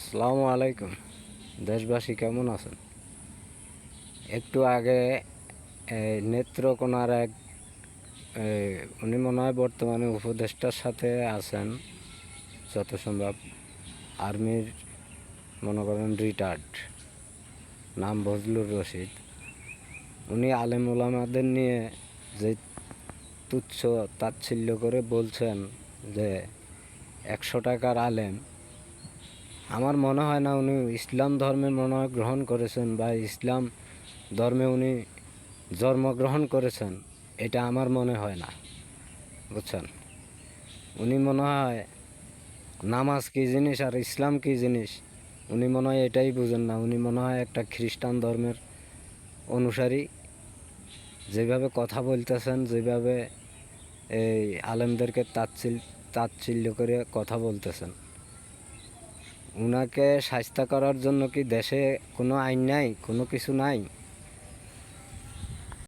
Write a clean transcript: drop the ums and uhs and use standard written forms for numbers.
আসসালামু আলাইকুম। দেশবাসী কেমন আছেন? একটু আগে নেত্রকোনার এক উনি মনে হয় বর্তমানে উপদেষ্টার সাথে আছেন, যত সম্ভব আর্মির, মনে করেন রিটায়ার্ড, নাম বজলুর রশিদ। উনি আলেম ওলামাদের নিয়ে যে তুচ্ছ তাচ্ছিল্য করে বলছেন যে 100 টাকার আলেম, আমার মনে হয় না উনি ইসলাম ধর্মে মনে হয় গ্রহণ করেছেন বা ইসলাম ধর্মে উনি জন্মগ্রহণ করেছেন, এটা আমার মনে হয় না, বুঝছেন। উনি মনে হয় নামাজ কী জিনিস আর ইসলাম কী জিনিস উনি মনে হয় এটাই বুঝেন না। উনি মনে হয় একটা খ্রিস্টান ধর্মের অনুসারী। যেভাবে কথা বলতেছেন, যেভাবে এই আলেমদেরকে তাচ্ছিল্য করে কথা বলতেছেন, উনাকে শাস্তি করার জন্য কি দেশে কোনো আইন নাই, কোনো কিছু নাই?